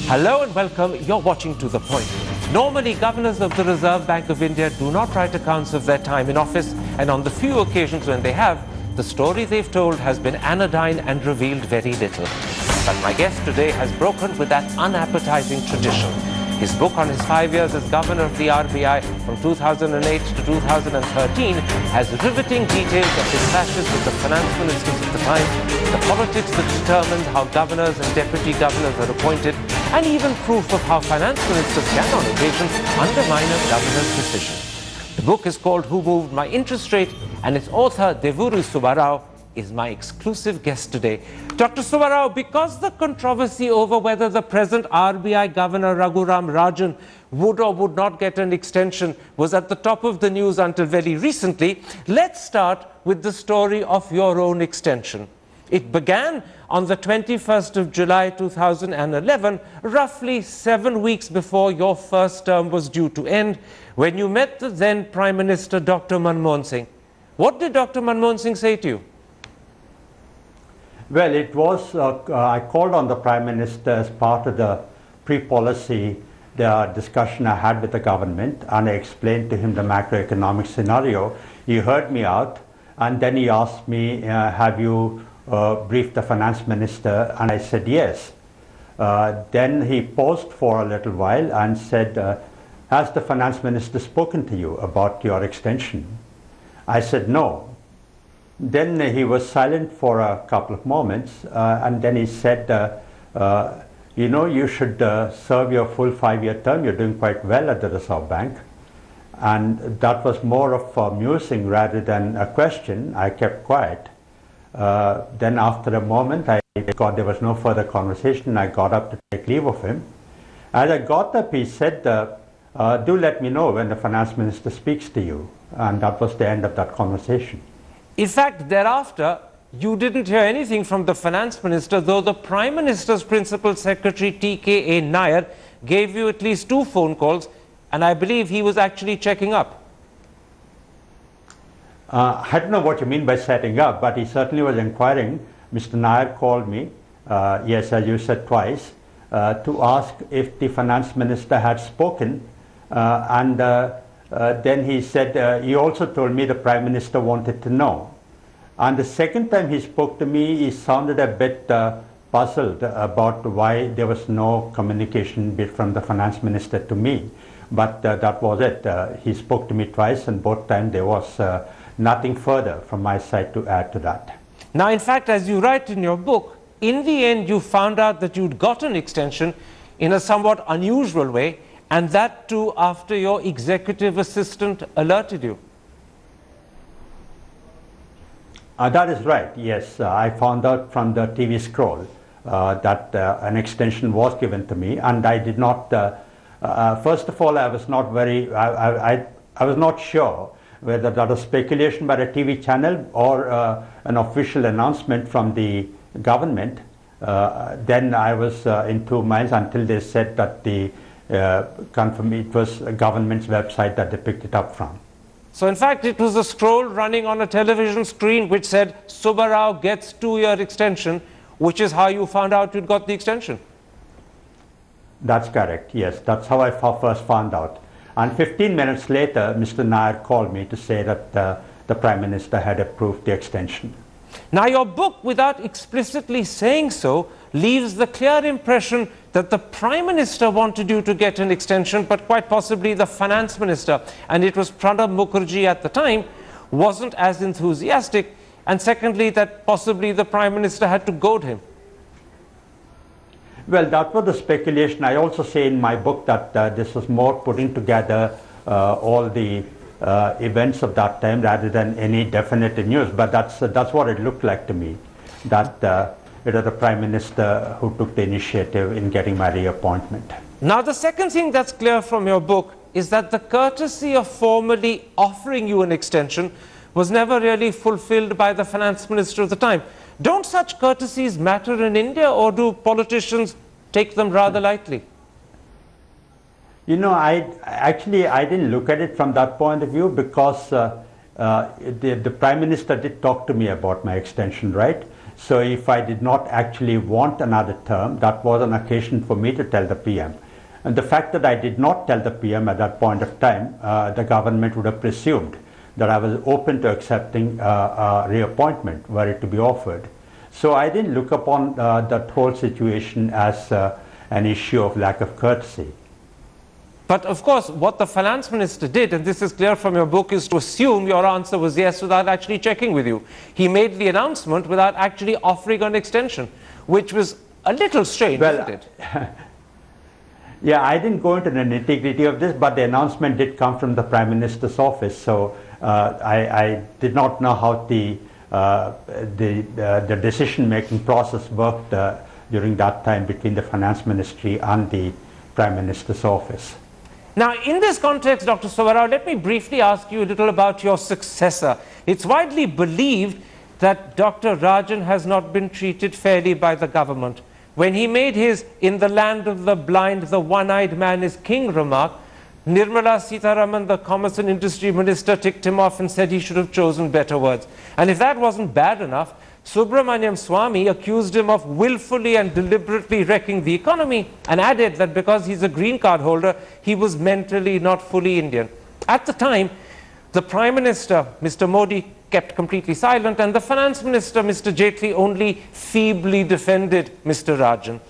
Hello and welcome. You're watching To The Point. Normally, governors of the Reserve Bank of India do not write accounts of their time in office, and on the few occasions when they have, the story they've told has been anodyne and revealed very little. But my guest today has broken with that unappetizing tradition. His book on his 5 years as governor of the RBI from 2008 to 2013 has riveting details of his clashes with the finance ministers of the time, the politics that determined how governors and deputy governors are appointed, and even proof of how finance ministers can, on occasion, undermine a governor's decision. The book is called Who Moved My Interest Rate, and its author, T Subbarao, is my exclusive guest today. Dr. Subbarao, because the controversy over whether the present RBI Governor Raghuram Rajan would or would not get an extension was at the top of the news until very recently, let's start with the story of your own extension. It began on the 21st of July 2011, roughly 7 weeks before your first term was due to end, when you met the then Prime Minister Dr. Manmohan Singh. What did Dr. Manmohan Singh say to you? Well, it was, I called on the Prime Minister as part of the pre-policy discussion I had with the government, and I explained to him the macroeconomic scenario. He heard me out, and then he asked me, have you briefed the finance minister? And I said yes. Then he paused for a little while and said, has the finance minister spoken to you about your extension? I said no. Then he was silent for a couple of moments, and then he said, you know, you should serve your full 5-year term. You're doing quite well at the Reserve Bank. And that was more of a musing rather than a question. I kept quiet. Then after a moment, there was no further conversation. I got up to take leave of him. As I got up, he said, do let me know when the finance minister speaks to you. And that was the end of that conversation. In fact, thereafter, you didn't hear anything from the finance minister, though the Prime Minister's principal secretary, T.K.A. Nair, gave you at least 2 phone calls, and I believe he was actually checking up. I don't know what you mean by setting up, but he certainly was inquiring. Mr. Nair called me, yes, as you said, twice, to ask if the finance minister had spoken, then he said, he also told me the Prime Minister wanted to know. And the second time he spoke to me, he sounded a bit puzzled about why there was no communication from the Finance Minister to me. But that was it. He spoke to me twice, and both times there was nothing further from my side to add to that. Now, in fact, as you write in your book, in the end you found out that you'd got an extension in a somewhat unusual way, and that too after your executive assistant alerted you. That is right, yes. I found out from the TV scroll that an extension was given to me, and I did not, first of all, I was not I was not sure whether that was speculation by a TV channel or an official announcement from the government. Then I was in 2 minds until they said that it was a government's website that they picked it up from. So in fact, it was a scroll running on a television screen which said, Subbarao gets 2-year extension, which is how you found out you'd got the extension. That's correct, yes. That's how I first found out. And 15 minutes later, Mr. Nair called me to say that the Prime Minister had approved the extension. Now, your book, without explicitly saying so, leaves the clear impression that the Prime Minister wanted you to get an extension, but quite possibly the Finance Minister, and it was Pranab Mukherjee at the time, wasn't as enthusiastic, and secondly, that possibly the Prime Minister had to goad him. Well, that was the speculation. I also say in my book that this was more putting together all the events of that time rather than any definitive news, but that's what it looked like to me, that it was the Prime Minister who took the initiative in getting my reappointment. Now, the second thing that's clear from your book is that the courtesy of formally offering you an extension was never really fulfilled by the Finance Minister of the time. Don't such courtesies matter in India, or do politicians take them rather lightly? You know, I didn't look at it from that point of view, because the Prime Minister did talk to me about my extension, right? So if I did not actually want another term, that was an occasion for me to tell the PM. And the fact that I did not tell the PM at that point of time, the government would have presumed that I was open to accepting a reappointment were it to be offered. So I didn't look upon that whole situation as an issue of lack of courtesy. But of course, what the finance minister did, and this is clear from your book, is to assume your answer was yes without actually checking with you. He made the announcement without actually offering an extension, which was a little strange, isn't it? Yeah, I didn't go into the nitty-gritty of this, but the announcement did come from the Prime Minister's office. So I did not know how the decision-making process worked during that time between the Finance Ministry and the Prime Minister's office. Now, in this context, Dr. Subbarao, let me briefly ask you a little about your successor. It's widely believed that Dr. Rajan has not been treated fairly by the government. When he made his "in the land of the blind, the one-eyed man is king" remark, Nirmala Sitharaman, the Commerce and Industry Minister, ticked him off and said he should have chosen better words. And if that wasn't bad enough, Subramaniam Swamy accused him of willfully and deliberately wrecking the economy and added that because he's a green card holder, he was mentally not fully Indian. At the time, the Prime Minister, Mr. Modi, kept completely silent, and the Finance Minister, Mr. Jaitley, only feebly defended Mr. Rajan,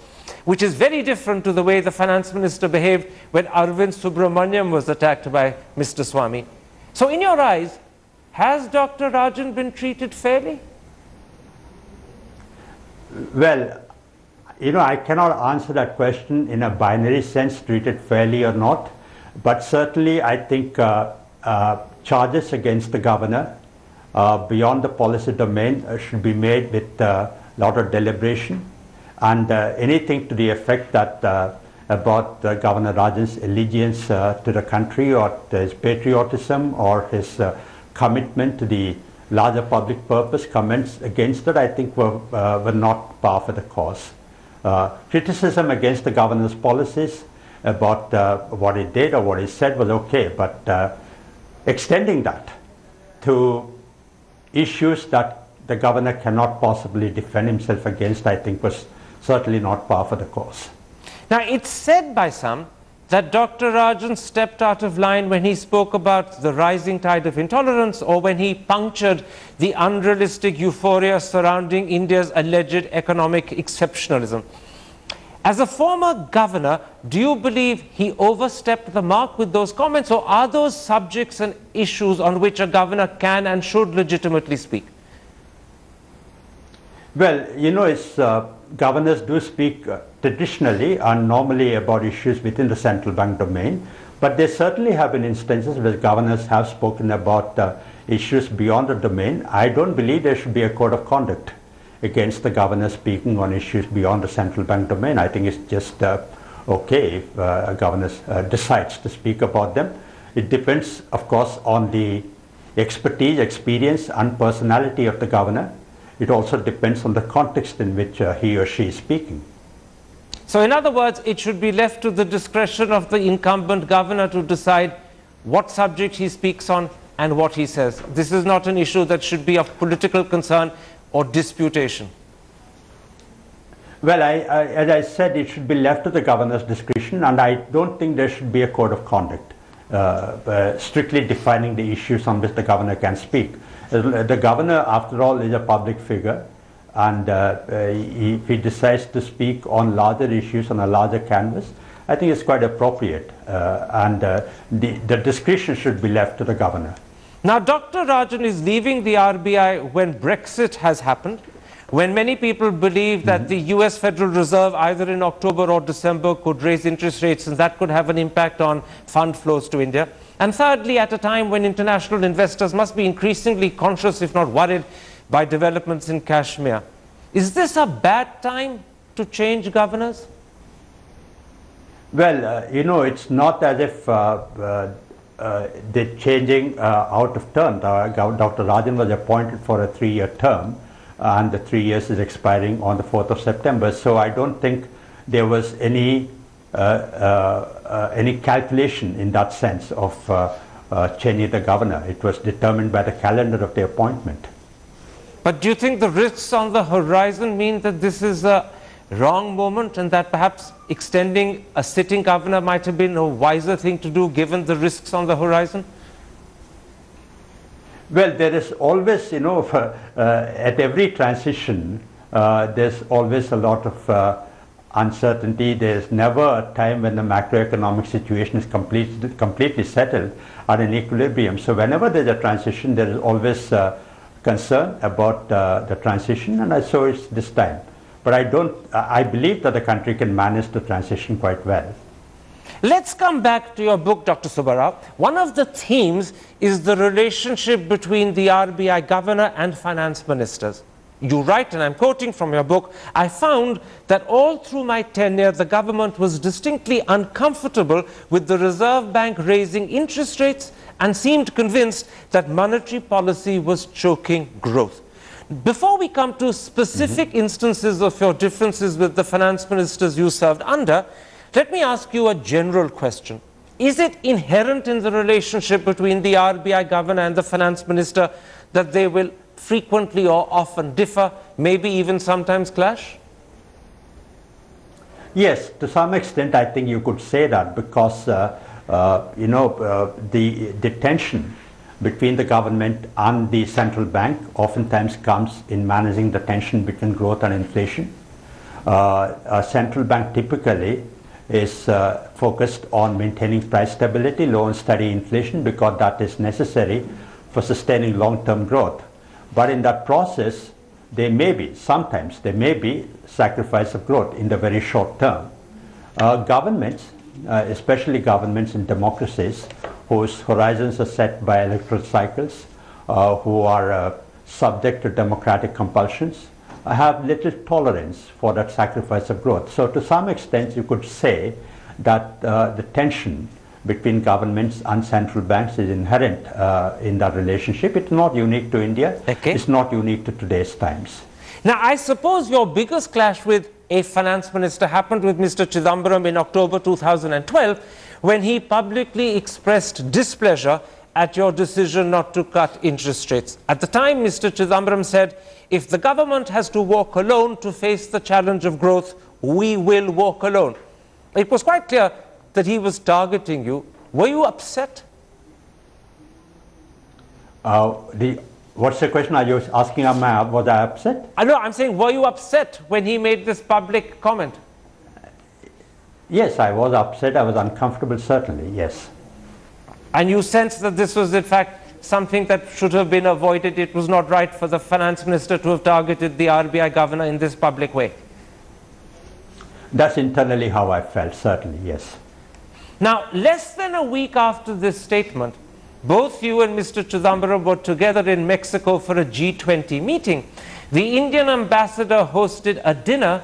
which is very different to the way the Finance Minister behaved when Arvind Subramaniam was attacked by Mr. Swamy. So in your eyes, has Dr. Rajan been treated fairly? Well, I cannot answer that question in a binary sense, treated fairly or not. But certainly, I think charges against the governor beyond the policy domain should be made with a lot of deliberation. And anything to the effect that about Governor Rajan's allegiance to the country, or his patriotism, or his commitment to the larger public purpose, comments against it, I think were not par for the cause. Criticism against the governor's policies about what he did or what he said was okay, but extending that to issues that the governor cannot possibly defend himself against, I think was certainly not par for the cause. Now, it's said by some that Dr. Rajan stepped out of line when he spoke about the rising tide of intolerance, or when he punctured the unrealistic euphoria surrounding India's alleged economic exceptionalism. As a former governor, do you believe he overstepped the mark with those comments, or are those subjects and issues on which a governor can and should legitimately speak? Well, governors do speak traditionally and normally about issues within the central bank domain, but there certainly have been instances where governors have spoken about issues beyond the domain. I don't believe there should be a code of conduct against the governor speaking on issues beyond the central bank domain. I think it's just okay if a governor decides to speak about them. It depends, of course, on the expertise, experience, and personality of the governor. It also depends on the context in which he or she is speaking. So in other words, it should be left to the discretion of the incumbent governor to decide what subject he speaks on and what he says. This is not an issue that should be of political concern or disputation. Well, as I said, it should be left to the governor's discretion, and I don't think there should be a code of conduct strictly defining the issues on which the governor can speak. The governor, after all, is a public figure, and if he decides to speak on larger issues on a larger canvas, I think it's quite appropriate, and the discretion should be left to the governor. Now, Dr. Rajan is leaving the RBI when Brexit has happened, when many people believe that the US Federal Reserve, either in October or December, could raise interest rates, and that could have an impact on fund flows to India. And thirdly, at a time when international investors must be increasingly conscious, if not worried, by developments in Kashmir. Is this a bad time to change governors? Well, it's not as if they're changing out of turn. Dr. Rajan was appointed for a 3-year term, and the 3 years is expiring on the 4th of September. So I don't think there was any calculation in that sense of changing the governor. It was determined by the calendar of the appointment. But do you think the risks on the horizon mean that this is a wrong moment and that perhaps extending a sitting governor might have been a wiser thing to do given the risks on the horizon? Well, there is always, at every transition, there's always a lot of uncertainty. There's never a time when the macroeconomic situation is completely settled at an equilibrium. So whenever there's a transition, there is always concern about the transition, and so it's this time. But I believe that the country can manage the transition quite well. Let's come back to your book, Dr. Subbarao. One of the themes is the relationship between the RBI governor and finance ministers. You write, and I'm quoting from your book, "I found that all through my tenure, the government was distinctly uncomfortable with the Reserve Bank raising interest rates and seemed convinced that monetary policy was choking growth." Before we come to specific instances of your differences with the finance ministers you served under, let me ask you a general question. Is it inherent in the relationship between the RBI governor and the finance minister that they will frequently or often differ, maybe even sometimes clash? Yes, to some extent I think you could say that, because the tension between the government and the central bank oftentimes comes in managing the tension between growth and inflation. A central bank typically is focused on maintaining price stability, low and steady inflation, because that is necessary for sustaining long-term growth. But in that process, sometimes there may be sacrifice of growth in the very short term. Governments, especially governments in democracies whose horizons are set by electoral cycles, who are subject to democratic compulsions, have little tolerance for that sacrifice of growth. So to some extent you could say that the tension between governments and central banks is inherent in that relationship. It's not unique to India. Okay. It's not unique to today's times. Now, I suppose your biggest clash with a finance minister happened with Mr. Chidambaram in October 2012, when he publicly expressed displeasure at your decision not to cut interest rates. At the time, Mr. Chidambaram said, "If the government has to walk alone to face the challenge of growth, we will walk alone." It was quite clear that he was targeting you. Were you upset? What's the question? Are you asking, was I upset? No, I'm saying, were you upset when he made this public comment? Yes, I was upset. I was uncomfortable, certainly, yes. And you sensed that this was, in fact, something that should have been avoided? It was not right for the finance minister to have targeted the RBI governor in this public way? That's internally how I felt, certainly, yes. Now, less than a week after this statement, both you and Mr. Chidambaram were together in Mexico for a G20 meeting. The Indian ambassador hosted a dinner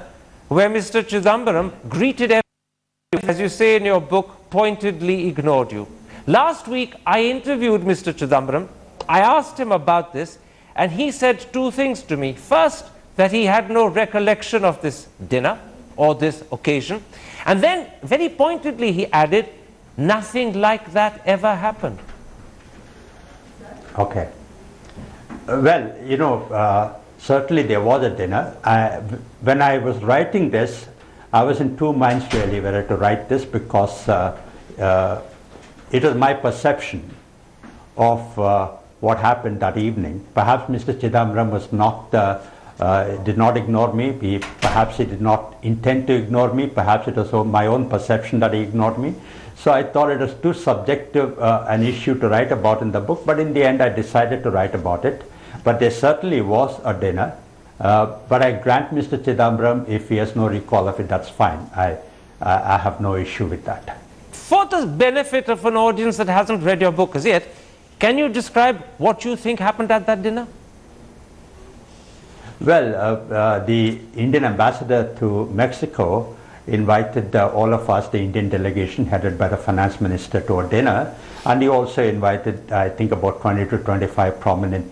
where Mr. Chidambaram greeted everyone, as you say in your book, pointedly ignored you. Last week, I interviewed Mr. Chidambaram. I asked him about this, and he said two things to me. First, that he had no recollection of this dinner or this occasion. And then, very pointedly, he added, nothing like that ever happened. Okay. Well, certainly there was a dinner. When I was writing this, I was in two minds really whether to write this, because it was my perception of what happened that evening. Perhaps Mr. Chidambaram was did not ignore me. Perhaps he did not intend to ignore me. Perhaps it was my own perception that he ignored me. So I thought it was too subjective an issue to write about in the book, but in the end I decided to write about it. But there certainly was a dinner. But I grant Mr. Chidambaram, if he has no recall of it, that's fine. I have no issue with that. For the benefit of an audience that hasn't read your book as yet, can you describe what you think happened at that dinner? Well, the Indian ambassador to Mexico invited all of us, the Indian delegation headed by the finance minister, to a dinner, and he also invited, I think, about 20 to 25 prominent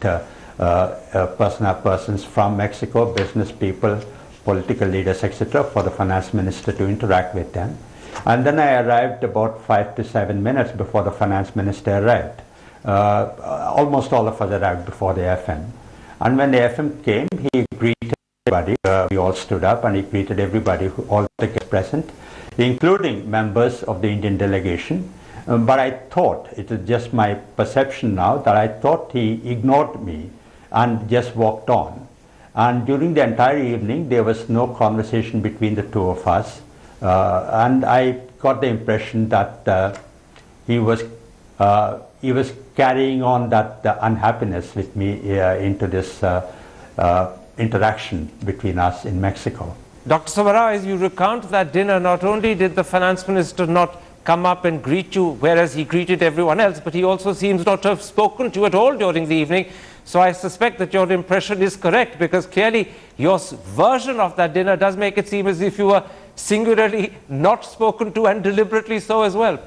persons from Mexico, business people, political leaders, etc., for the finance minister to interact with them. And then I arrived about 5 to 7 minutes before the finance minister arrived. Almost all of us arrived before the FM. And when the FM came, he greeted everybody. We all stood up and he greeted everybody, all the guests present, including members of the Indian delegation. But I thought, it is just my perception now, that I thought he ignored me and just walked on. And during the entire evening, there was no conversation between the two of us. And I got the impression that he was carrying on that unhappiness with me into this interaction between us in Mexico. Dr. Subbarao, as you recount that dinner, not only did the finance minister not come up and greet you, whereas he greeted everyone else, but he also seems not to have spoken to you at all during the evening. So I suspect that your impression is correct, because clearly your version of that dinner does make it seem as if you were singularly not spoken to, and deliberately so as well.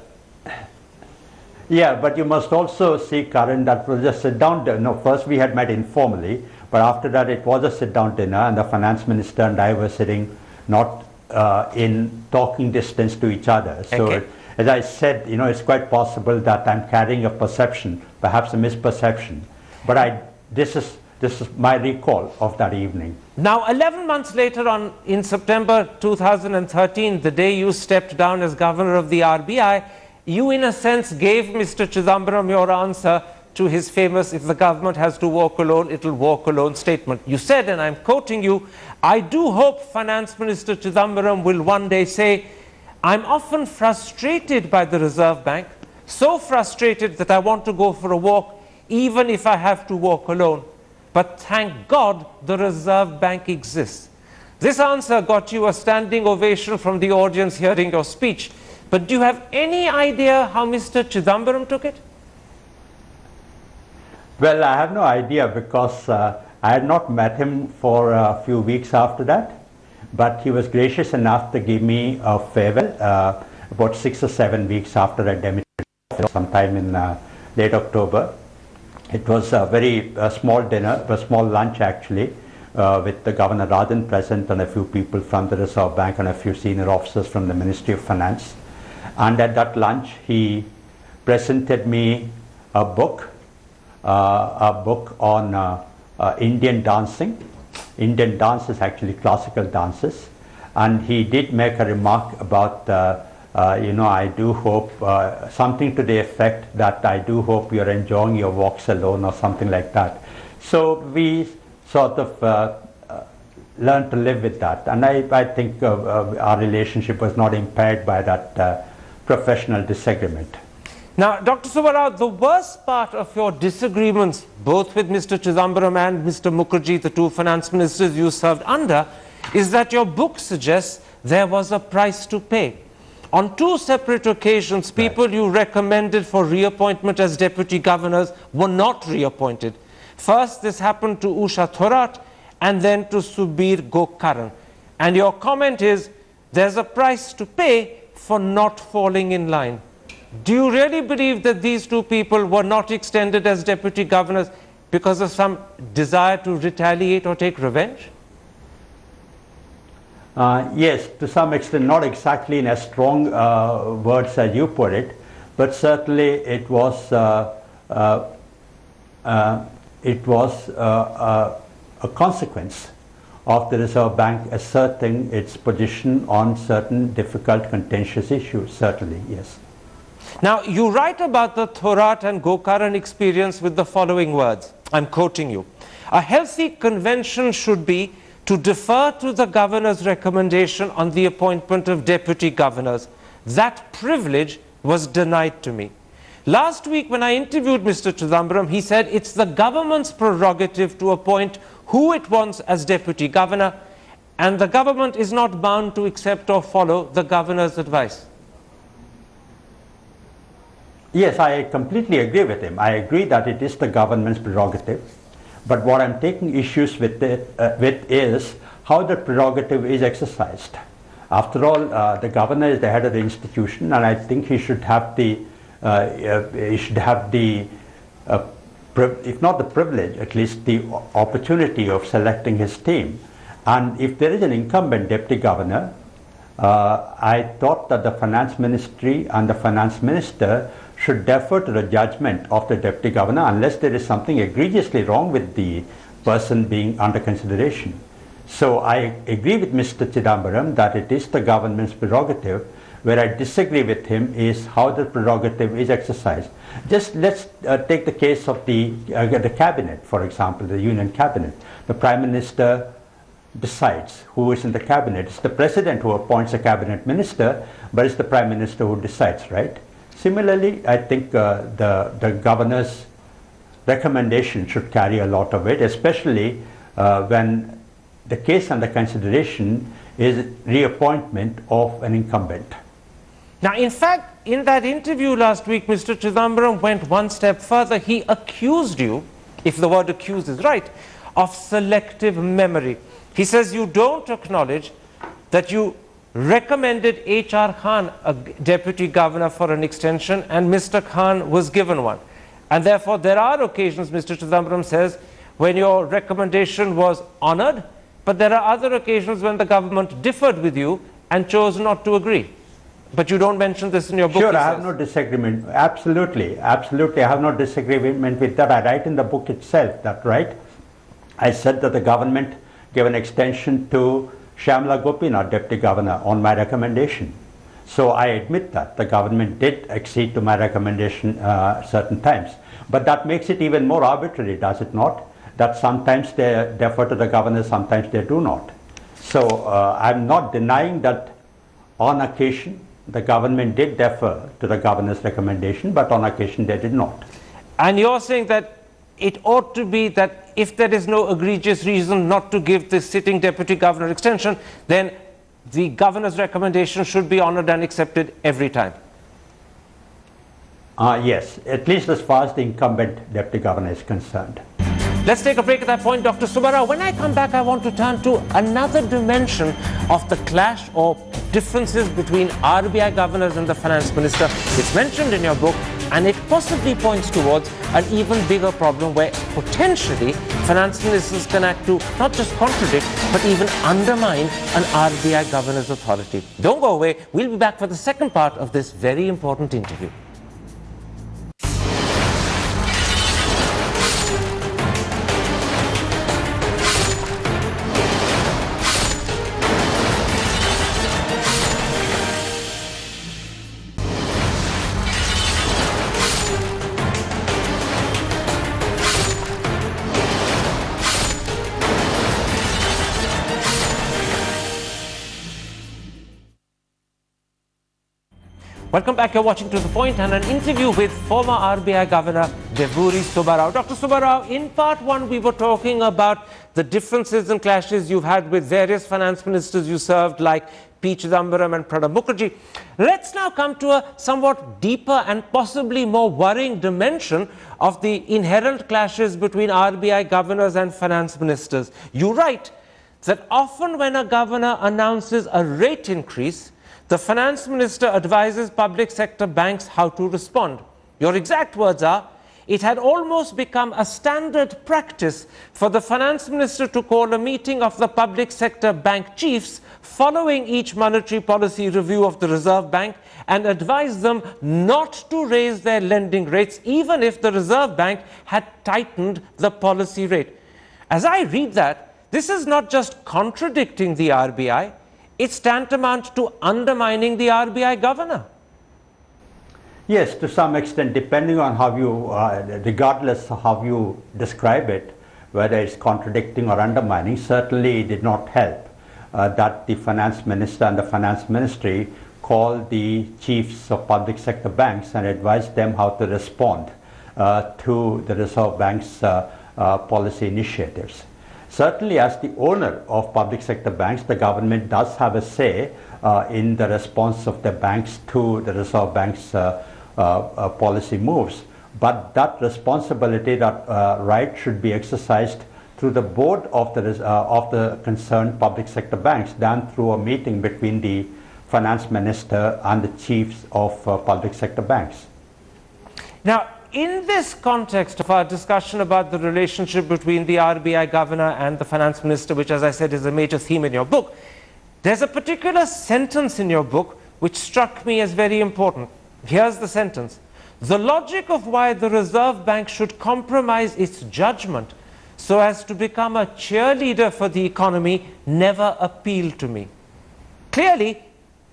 Yeah, but you must also see, Karan, that was a sit-down dinner. No, first we had met informally, but after that it was a sit-down dinner, and the finance minister and I were sitting not in talking distance to each other. So, okay. As I said, it's quite possible that I'm carrying a perception, perhaps a misperception. But this is my recall of that evening. Now, 11 months later on, in September 2013, the day you stepped down as governor of the RBI, you in a sense gave Mr. Chidambaram your answer to his famous "if the government has to walk alone, it'll walk alone" statement. You said, and I'm quoting you, "I do hope Finance Minister Chidambaram will one day say, I'm often frustrated by the Reserve Bank, so frustrated that I want to go for a walk even if I have to walk alone. But thank God the Reserve Bank exists." This answer got you a standing ovation from the audience hearing your speech. But do you have any idea how Mr. Chidambaram took it? Well, I have no idea, because I had not met him for a few weeks after that. But he was gracious enough to give me a farewell about 6 or 7 weeks after I demitted, sometime in late October. It was a very small dinner, a small lunch actually, with the Governor Rajan present and a few people from the Reserve Bank and a few senior officers from the Ministry of Finance. And at that lunch, he presented me a book on Indian dancing. Indian dances, actually classical dances. And he did make a remark about, I do hope, something to the effect that I do hope you're enjoying your walks alone, or something like that. So we sort of learned to live with that. And I think our relationship was not impaired by that professional disagreement. Now, Dr. Subbarao, the worst part of your disagreements, both with Mr. Chidambaram and Mr. Mukherjee, the two finance ministers you served under, is that your book suggests there was a price to pay. On two separate occasions, people you recommended for reappointment as deputy governors were not reappointed. First, this happened to Usha Thorat, and then to Subir Gokaran. And your comment is, there's a price to pay for not falling in line. Do you really believe that these two people were not extended as deputy governors because of some desire to retaliate or take revenge? Yes, to some extent, not exactly in as strong words as you put it, but certainly it was a consequence of the Reserve Bank asserting its position on certain difficult, contentious issues, certainly, yes. Now, you write about the Thorat and Gokaran experience with the following words. I'm quoting you. "A healthy convention should be to defer to the governor's recommendation on the appointment of deputy governors. That privilege was denied to me." Last week, when I interviewed Mr. Chidambaram, he said it's the government's prerogative to appoint who it wants as deputy governor, and the government is not bound to accept or follow the governor's advice. Yes, I completely agree with him. I agree that it is the government's prerogative. But what I'm taking issues with is how the prerogative is exercised. After all, the governor is the head of the institution, and I think he should have the, if not the privilege, at least the opportunity of selecting his team. And if there is an incumbent deputy governor, I thought that the finance ministry and the finance minister should defer to the judgment of the deputy governor unless there is something egregiously wrong with the person being under consideration. So I agree with Mr. Chidambaram that it is the government's prerogative. Where I disagree with him is how the prerogative is exercised. Just let's take the case of the cabinet, for example, the union cabinet. The Prime Minister decides who is in the cabinet. It's the President who appoints a cabinet minister, but it's the Prime Minister who decides, right? Similarly, I think the governor's recommendation should carry a lot of weight, especially when the case under consideration is reappointment of an incumbent. Now, in fact, in that interview last week, Mr. Chidambaram went one step further. He accused you, if the word accused is right, of selective memory. He says you don't acknowledge that you recommended H.R. Khan, a deputy governor, for an extension, and Mr. Khan was given one. And therefore, there are occasions, Mr. Chidambaram says, when your recommendation was honored, but there are other occasions when the government differed with you and chose not to agree. But you don't mention this in your book. Sure, I have no disagreement. Absolutely, absolutely. I have no disagreement with that. I write in the book itself that, right? I said that the government gave an extension to Shyamala Gopinath, Deputy Governor, on my recommendation. So I admit that the government did accede to my recommendation certain times. But that makes it even more arbitrary, does it not? That sometimes they defer to the governor, sometimes they do not. So I'm not denying that on occasion the government did defer to the governor's recommendation, but on occasion they did not. And you're saying that it ought to be that if there is no egregious reason not to give the sitting deputy governor extension, then the governor's recommendation should be honored and accepted every time. Yes, at least as far as the incumbent deputy governor is concerned. Let's take a break at that point, Dr. Subbarao. When I come back, I want to turn to another dimension of the clash or differences between RBI governors and the finance minister. It's mentioned in your book, and it possibly points towards an even bigger problem where potentially finance ministers can act to not just contradict, but even undermine an RBI governor's authority. Don't go away. We'll be back for the second part of this very important interview. Welcome back. You're watching To The Point and an interview with former RBI Governor Vibhuri Subbarao. Dr. Subbarao, in part one, we were talking about the differences and clashes you've had with various finance ministers you served, like P. Chidambaram and Pranab Mukherjee. Let's now come to a somewhat deeper and possibly more worrying dimension of the inherent clashes between RBI governors and finance ministers. You write that often when a governor announces a rate increase, the finance minister advises public sector banks how to respond. Your exact words are, it had almost become a standard practice for the finance minister to call a meeting of the public sector bank chiefs following each monetary policy review of the Reserve Bank and advise them not to raise their lending rates even if the Reserve Bank had tightened the policy rate. As I read that, this is not just contradicting the RBI, it's tantamount to undermining the RBI governor. Yes, to some extent, depending on how you, regardless of how you describe it, whether it's contradicting or undermining, certainly it did not help that the finance minister and the finance ministry called the chiefs of public sector banks and advised them how to respond to the Reserve Bank's policy initiatives. Certainly, as the owner of public sector banks, the government does have a say in the response of the banks to the Reserve Bank's policy moves. But that responsibility, that right should be exercised through the board of the concerned public sector banks than through a meeting between the finance minister and the chiefs of public sector banks. Now, in this context of our discussion about the relationship between the RBI governor and the finance minister, which, as I said, is a major theme in your book, there's a particular sentence in your book which struck me as very important. Here's the sentence. The logic of why the Reserve Bank should compromise its judgment so as to become a cheerleader for the economy never appealed to me. Clearly,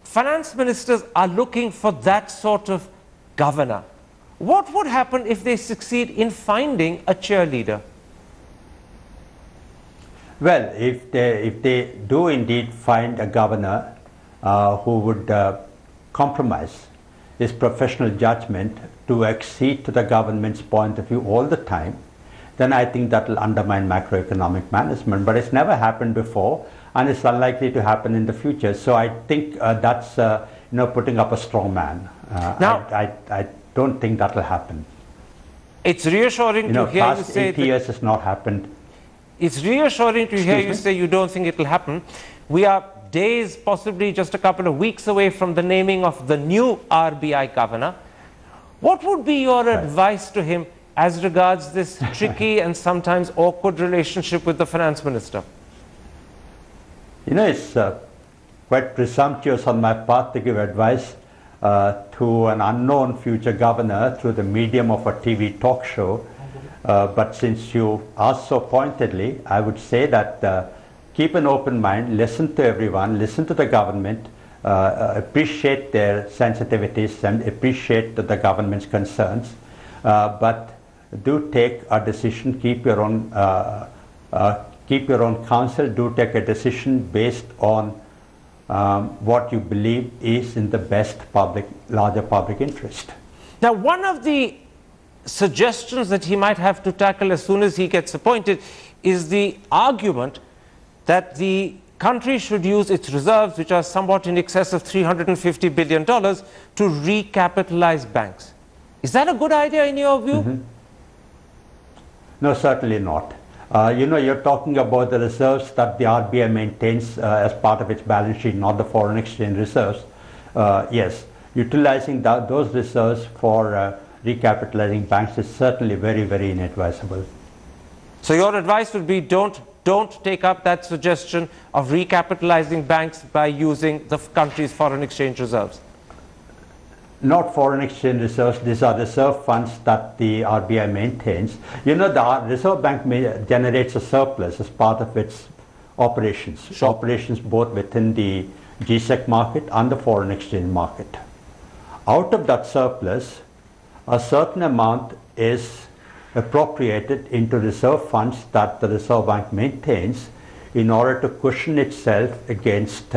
finance ministers are looking for that sort of governor. What would happen if they succeed in finding a cheerleader? Well, if they do indeed find a governor who would compromise his professional judgment to accede to the government's point of view all the time, then I think that will undermine macroeconomic management. But it's never happened before, and it's unlikely to happen in the future. So I think that's putting up a strong man. Now, I don't think that will happen. It's reassuring to hear you say 8 years has not happened. It's reassuring to hear you say you don't think it will happen. We are days, possibly just a couple of weeks away from the naming of the new RBI governor. What would be your advice to him as regards this tricky and sometimes awkward relationship with the finance minister? It's quite presumptuous on my part to give advice to an unknown future governor through the medium of a TV talk show. But since you asked so pointedly, I would say that keep an open mind, listen to everyone, listen to the government, appreciate their sensitivities and appreciate the government's concerns, but do take a decision, keep your own counsel, do take a decision based on what you believe is in the best larger public interest. Now, one of the suggestions that he might have to tackle as soon as he gets appointed is the argument that the country should use its reserves, which are somewhat in excess of $350 billion, to recapitalize banks. Is that a good idea in your view? Mm-hmm. No, certainly not. You're talking about the reserves that the RBI maintains as part of its balance sheet, not the foreign exchange reserves. Yes, utilizing those reserves for recapitalizing banks is certainly very, very inadvisable. So your advice would be don't take up that suggestion of recapitalizing banks by using the country's foreign exchange reserves. Not foreign exchange reserves, these are reserve funds that the RBI maintains. The Reserve Bank generates a surplus as part of its operations. Sure. Operations both within the GSEC market and the foreign exchange market. Out of that surplus, a certain amount is appropriated into reserve funds that the Reserve Bank maintains in order to cushion itself against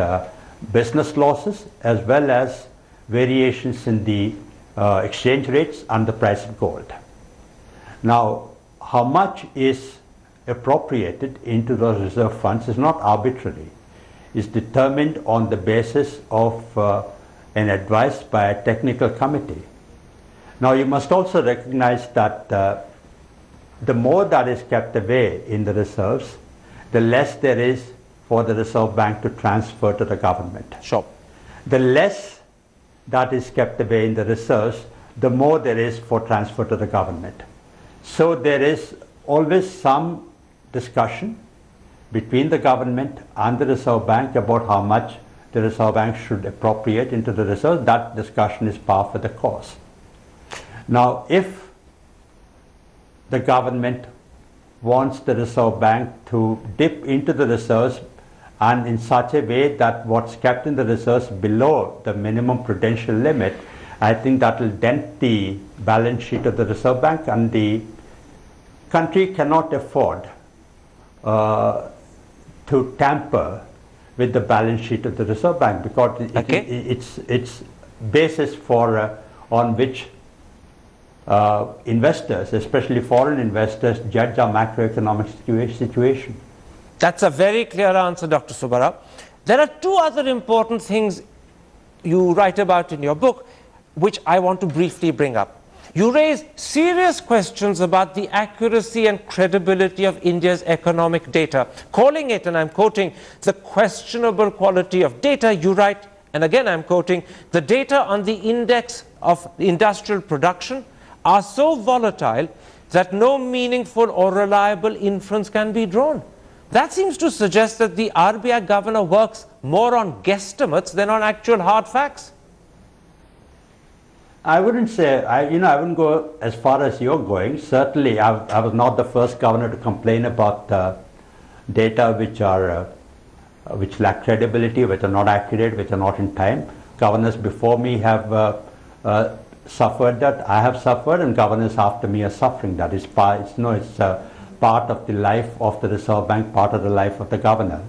business losses as well as variations in the exchange rates and the price of gold. Now, how much is appropriated into those reserve funds is not arbitrary. It's determined on the basis of an advice by a technical committee. Now, you must also recognize that the more that is kept away in the reserves, the less there is for the Reserve Bank to transfer to the government. Sure. The less that is kept away in the reserves, the more there is for transfer to the government. So there is always some discussion between the government and the Reserve Bank about how much the Reserve Bank should appropriate into the reserves. That discussion is par for the course. Now, if the government wants the Reserve Bank to dip into the reserves and in such a way that what's kept in the reserves below the minimum prudential limit, I think that will dent the balance sheet of the Reserve Bank, and the country cannot afford to tamper with the balance sheet of the Reserve Bank, because it's basis for on which investors, especially foreign investors, judge our macroeconomic situation. That's a very clear answer, Dr. Subbarao. There are two other important things you write about in your book, which I want to briefly bring up. You raise serious questions about the accuracy and credibility of India's economic data, calling it, and I'm quoting, the questionable quality of data. You write, and again I'm quoting, the data on the index of industrial production are so volatile that no meaningful or reliable inference can be drawn. That seems to suggest that the RBI governor works more on guesstimates than on actual hard facts. I wouldn't say, I wouldn't go as far as you're going. Certainly, I was not the first governor to complain about data which lack credibility, which are not accurate, which are not in time. Governors before me have suffered that. I have suffered, and governors after me are suffering that. It's part of the life of the Reserve Bank, part of the life of the governor.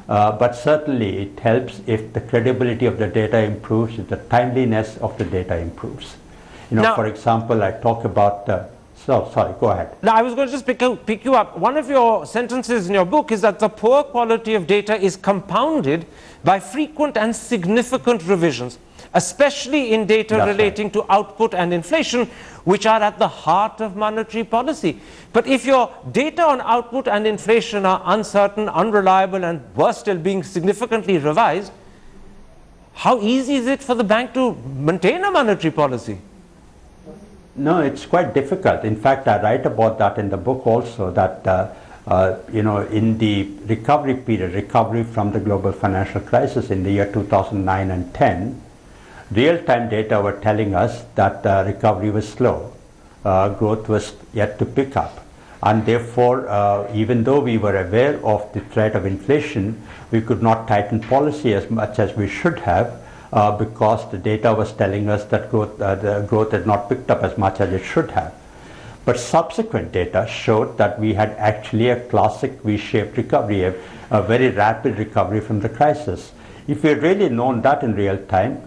But certainly it helps if the credibility of the data improves, if the timeliness of the data improves. Now, for example, I talk about, sorry, go ahead. Now, I was going to just pick you up. One of your sentences in your book is that the poor quality of data is compounded by frequent and significant revisions, especially in data relating to output and inflation, which are at the heart of monetary policy. But if your data on output and inflation are uncertain, unreliable, and worse still, being significantly revised, how easy is it for the bank to maintain a monetary policy? No, it's quite difficult. In fact, I write about that in the book also, that in the recovery period, recovery from the global financial crisis in the year 2009 and 10, real-time data were telling us that recovery was slow. Growth was yet to pick up. And therefore, even though we were aware of the threat of inflation, we could not tighten policy as much as we should have because the data was telling us that the growth had not picked up as much as it should have. But subsequent data showed that we had actually a classic V-shaped recovery, a very rapid recovery from the crisis. If we had really known that in real time,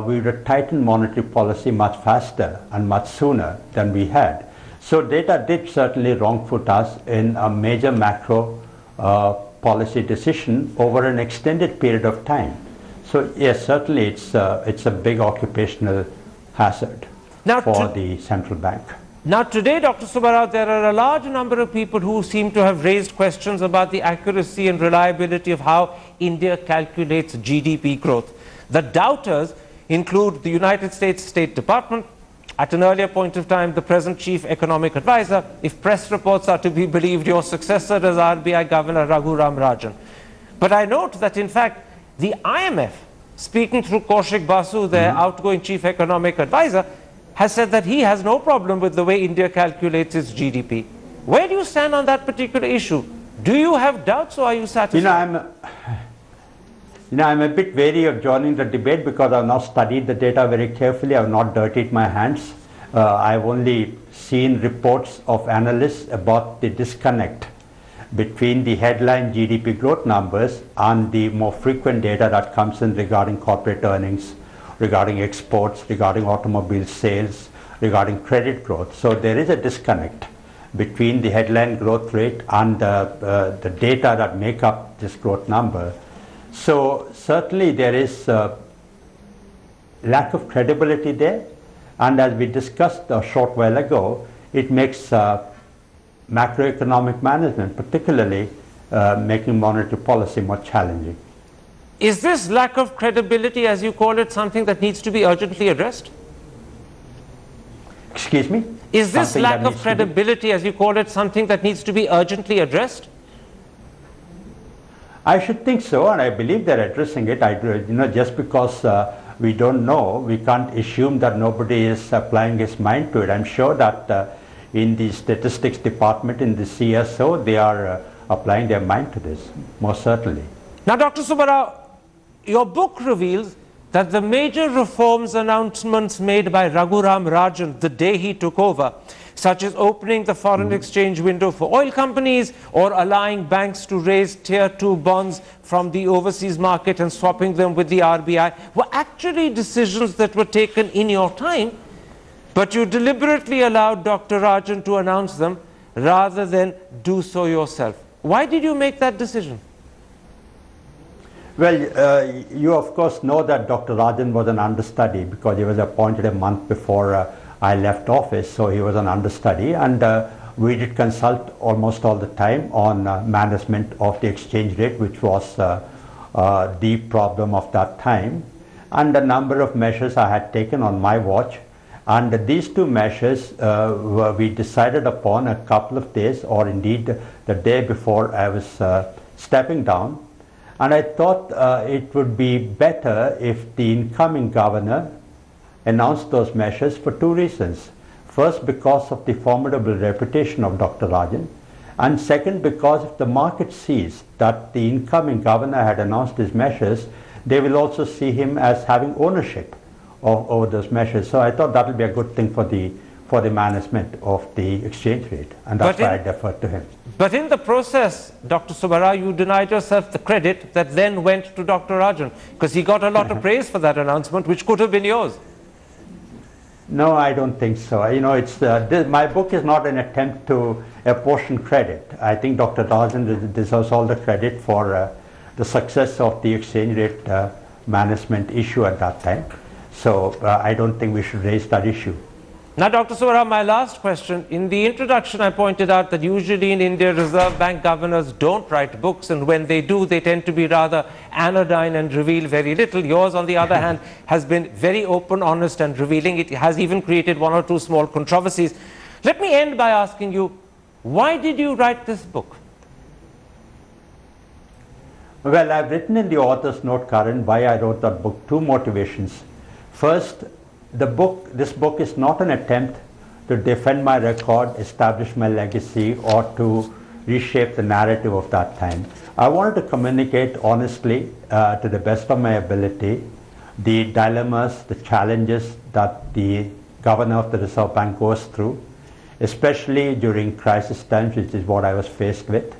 we would have tightened monetary policy much faster and much sooner than we had. So data did certainly wrong-foot us in a major macro policy decision over an extended period of time. So yes, certainly it's a big occupational hazard for the central bank. Now today, Dr. Subbarao, there are a large number of people who seem to have raised questions about the accuracy and reliability of how India calculates GDP growth. The doubters include the United States State Department, at an earlier point of time, the present chief economic advisor, if press reports are to be believed, your successor as RBI Governor Raghuram Rajan. But I note that, in fact, the IMF, speaking through Kaushik Basu, their outgoing chief economic advisor, has said that he has no problem with the way India calculates its GDP. Where do you stand on that particular issue? Do you have doubts, or are you satisfied? I'm a bit wary of joining the debate because I've not studied the data very carefully. I've not dirtied my hands. I've only seen reports of analysts about the disconnect between the headline GDP growth numbers and the more frequent data that comes in regarding corporate earnings, regarding exports, regarding automobile sales, regarding credit growth. So there is a disconnect between the headline growth rate and the data that make up this growth number. So certainly there is lack of credibility there, and as we discussed a short while ago, it makes macroeconomic management, particularly making monetary policy more challenging. Is this lack of credibility, as you call it, something that needs to be urgently addressed? Excuse me? Is this lack of credibility, as you call it, something that needs to be urgently addressed? I should think so, and I believe they're addressing it. Just because we don't know, we can't assume that nobody is applying his mind to it. I'm sure that in the statistics department, in the CSO, they are applying their mind to this, most certainly. Now, Dr. Subbarao, your book reveals that the major reforms announcements made by Raghuram Rajan the day he took over, such as opening the foreign exchange window for oil companies or allowing banks to raise tier 2 bonds from the overseas market and swapping them with the RBI, were actually decisions that were taken in your time, but you deliberately allowed Dr. Rajan to announce them rather than do so yourself. Why did you make that decision? Well, you of course know that Dr. Rajan was an understudy because he was appointed a month before I left office, so he was an understudy, and we did consult almost all the time on management of the exchange rate, which was the problem of that time, and a number of measures I had taken on my watch. And these two measures we decided upon a couple of days, or indeed the day before I was stepping down. And I thought it would be better if the incoming governor announced those measures for two reasons. First, because of the formidable reputation of Dr. Rajan, and second, because if the market sees that the incoming governor had announced his measures, they will also see him as having ownership over those measures. So I thought that would be a good thing for the management of the exchange rate, and that's why I deferred to him. But in the process, Dr. Subbarao, you denied yourself the credit that then went to Dr. Rajan, because he got a lot of praise for that announcement, which could have been yours. No, I don't think so. You know, my book is not an attempt to apportion credit. I think Dr. Rajan deserves all the credit for the success of the exchange rate management issue at that time. So I don't think we should raise that issue. Now, Dr. Subbarao, my last question. In the introduction, I pointed out that usually in India, Reserve Bank governors don't write books, and when they do, they tend to be rather anodyne and reveal very little. Yours, on the other hand, has been very open, honest, and revealing. It has even created one or two small controversies. Let me end by asking you, why did you write this book? Well, I've written in the author's note, Karan, why I wrote that book, two motivations. First, this book is not an attempt to defend my record, establish my legacy, or to reshape the narrative of that time. I wanted to communicate honestly, to the best of my ability, the dilemmas, the challenges that the governor of the Reserve Bank goes through, especially during crisis times, which is what I was faced with.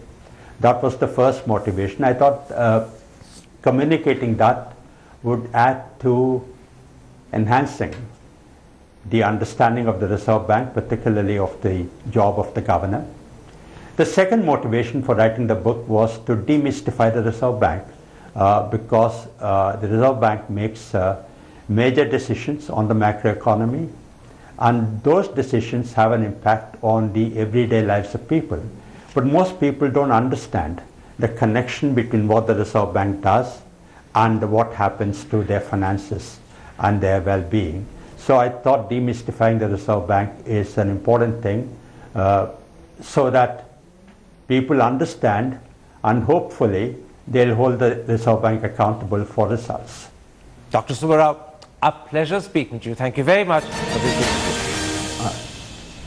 That was the first motivation. I thought communicating that would add to enhancing the understanding of the Reserve Bank, particularly of the job of the governor. The second motivation for writing the book was to demystify the Reserve Bank, because the Reserve Bank makes major decisions on the macroeconomy, and those decisions have an impact on the everyday lives of people. But most people don't understand the connection between what the Reserve Bank does and what happens to their finances and their well-being. So I thought demystifying the Reserve Bank is an important thing, so that people understand, and hopefully they'll hold the Reserve Bank accountable for results. Dr. Subbarao, a pleasure speaking to you. Thank you very much for this interview.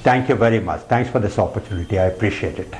Thank you very much. Thanks for this opportunity. I appreciate it.